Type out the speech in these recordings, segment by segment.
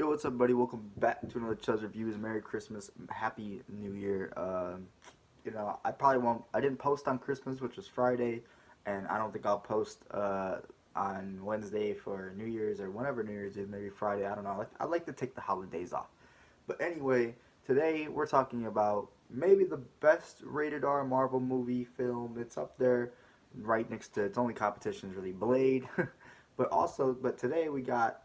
Yo, what's up, buddy? Welcome back to another Chuz Reviews. Merry Christmas, Happy New Year. I probably won't. I didn't post on Christmas, which was Friday, and I don't think I'll post on Wednesday for New Year's or whenever New Year's is. Maybe Friday. I don't know. I like to take the holidays off. But anyway, today we're talking about maybe the best rated R Marvel movie film. It's up there, right next to its only competition is really Blade, but today we got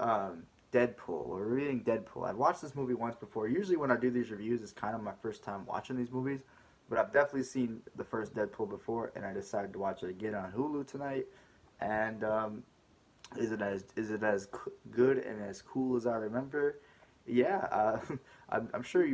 Deadpool. We're reading Deadpool. I'd watched this movie once before. Usually when I do these reviews, it's kind of my first time watching these movies. But I've definitely seen the first Deadpool before, and I decided to watch it again on Hulu tonight. And is it as good and as cool as I remember? Yeah, I'm sure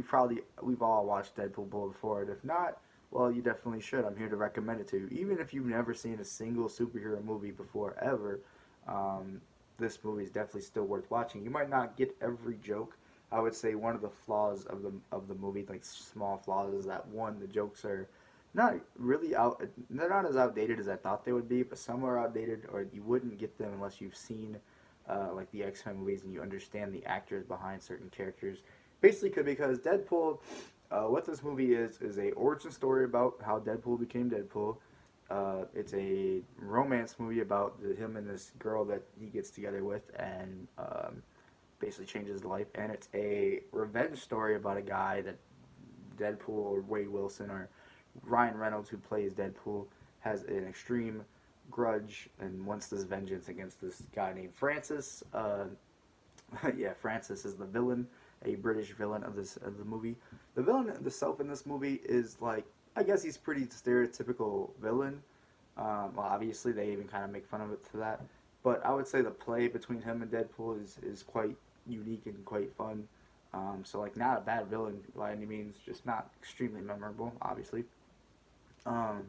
we've all watched Deadpool before, and if not, well, you definitely should. I'm here to recommend it to you. Even if you've never seen a single superhero movie before ever, um, this movie is definitely still worth watching. You might not get every joke. I would say one of the flaws of the movie, like small flaws, is that one, the jokes are not really out. They're not as outdated as I thought they would be, but some are outdated, or you wouldn't get them unless you've seen like the X-Men movies and you understand the actors behind certain characters. Basically, because Deadpool, what this movie is a origin story about how Deadpool became Deadpool. It's a romance movie about him and this girl that he gets together with, and basically changes his life. And it's a revenge story about a guy that Deadpool or Wade Wilson or Ryan Reynolds, who plays Deadpool, has an extreme grudge and wants this vengeance against this guy named Francis. Yeah, Francis is the villain, a British villain of the movie. The villain himself in this movie is like, I guess he's pretty stereotypical villain. Well, obviously they even kind of make fun of it for that. But I would say the play between him and Deadpool is quite unique and quite fun. So like not a bad villain by any means, just not extremely memorable, obviously. Um,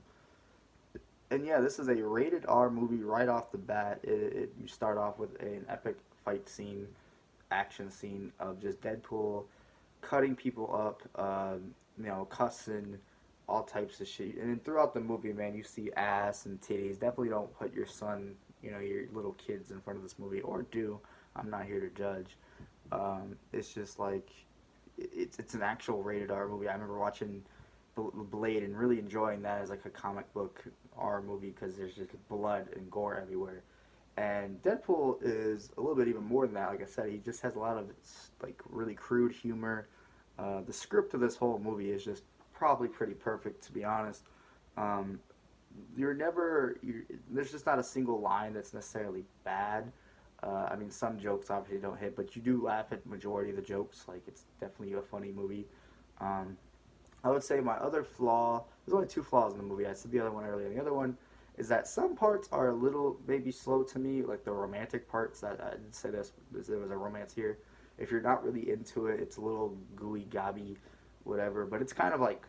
and yeah, this is a rated R movie right off the bat. You start off with an epic fight scene, action scene of just Deadpool cutting people up, cussing, all types of shit. And then throughout the movie, man, you see ass and titties. Definitely don't put your son, your little kids in front of this movie, or do. I'm not here to judge. It's just like it's an actual rated R movie. I remember watching Blade and really enjoying that as like a comic book R movie because there's just blood and gore everywhere. And Deadpool is a little bit even more than that. Like I said, he just has a lot of like really crude humor. The script of this whole movie is just probably pretty perfect, to be honest. Um, there's just not a single line that's necessarily bad. I mean, some jokes obviously don't hit, but you do laugh at the majority of the jokes. Like, it's definitely a funny movie. Um, I would say my other flaw, there's only two flaws in the movie. I said the other one earlier. The other one is that some parts are a little maybe slow to me, like the romantic parts. That I did say there was a romance here. If you're not really into it, it's a little gooey gobby, whatever. But it's kind of like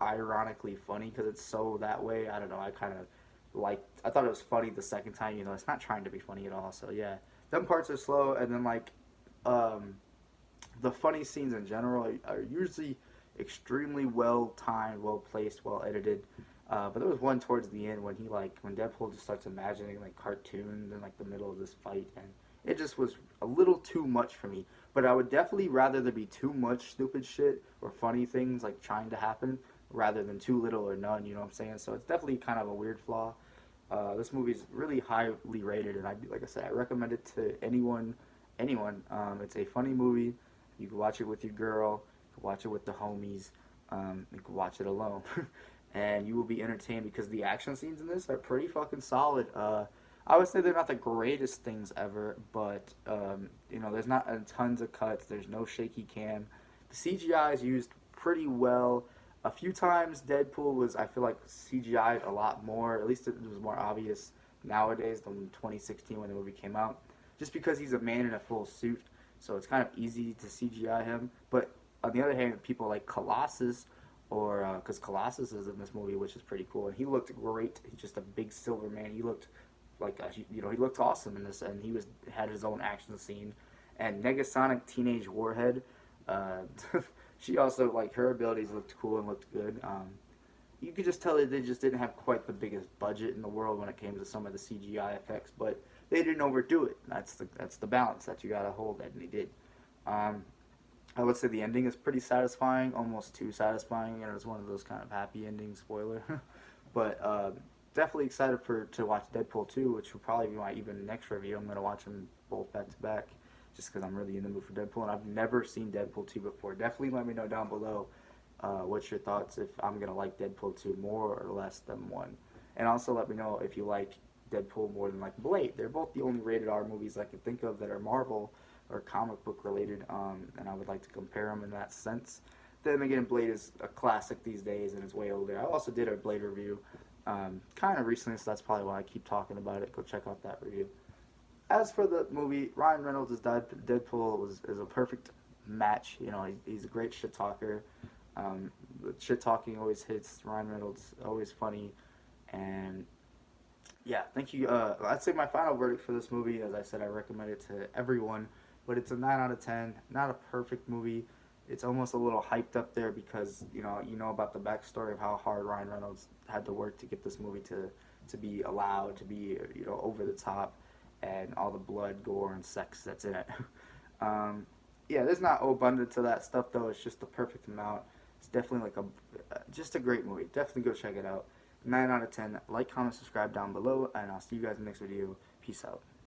ironically funny because it's so that way. I don't know. I thought it was funny the second time. It's not trying to be funny at all. So yeah, them parts are slow, and then like um, the funny scenes in general are usually extremely well timed, well placed, well edited. But there was one towards the end when Deadpool just starts imagining like cartoons in like the middle of this fight, and it just was a little too much for me. But I would definitely rather there be too much stupid shit or funny things like trying to happen rather than too little or none. You know what I'm saying? So it's definitely kind of a weird flaw. This movie's really highly rated, and like I said, I recommend it to anyone. Anyone. It's a funny movie. You can watch it with your girl. You can watch it with the homies. You can watch it alone, and you will be entertained because the action scenes in this are pretty fucking solid. I would say they're not the greatest things ever, but there's not tons of cuts. There's no shaky cam. The CGI is used pretty well. A few times Deadpool was, I feel like, CGI'd a lot more. At least it was more obvious nowadays than 2016 when the movie came out. Just because he's a man in a full suit, so it's kind of easy to CGI him. But on the other hand, people like Colossus, or because Colossus is in this movie, which is pretty cool, and he looked great. He's just a big silver man. He looked like he looked awesome in this, and had his own action scene. And Negasonic Teenage Warhead. Uh, she also, like, her abilities looked cool and looked good. You could just tell that they just didn't have quite the biggest budget in the world when it came to some of the CGI effects, but they didn't overdo it. That's the balance that you gotta hold, and they did. Um, I would say the ending is pretty satisfying, almost too satisfying, and it was one of those kind of happy ending spoiler. But definitely excited for to watch Deadpool 2, which will probably be my even next review. I'm gonna watch them both back to back, just because I'm really in the mood for Deadpool, and I've never seen Deadpool 2 before. Definitely let me know down below what's your thoughts if I'm gonna like Deadpool 2 more or less than one, and also let me know if you like Deadpool more than like Blade. They're both the only rated R movies I can think of that are Marvel or comic book related, and I would like to compare them in that sense. Then again, Blade is a classic these days and it's way older. I also did a Blade review kind of recently, so that's probably why I keep talking about it. Go check out that review. As for the movie, Ryan Reynolds as Deadpool is a perfect match. You know, he's a great shit talker. Shit talking always hits. Ryan Reynolds always funny, and yeah, thank you. I'd say my final verdict for this movie, as I said, I recommend it to everyone, but it's a 9 out of 10. Not a perfect movie. It's almost a little hyped up there because you know about the backstory of how hard Ryan Reynolds had to work to get this movie to be allowed to be over the top, and all the blood, gore, and sex that's in it. um, yeah, there's not abundance of that stuff though. It's just the perfect amount. It's definitely like just a great movie. Definitely go check it out. 9 out of 10. Like, comment, subscribe down below, and I'll see you guys in the next video. Peace out.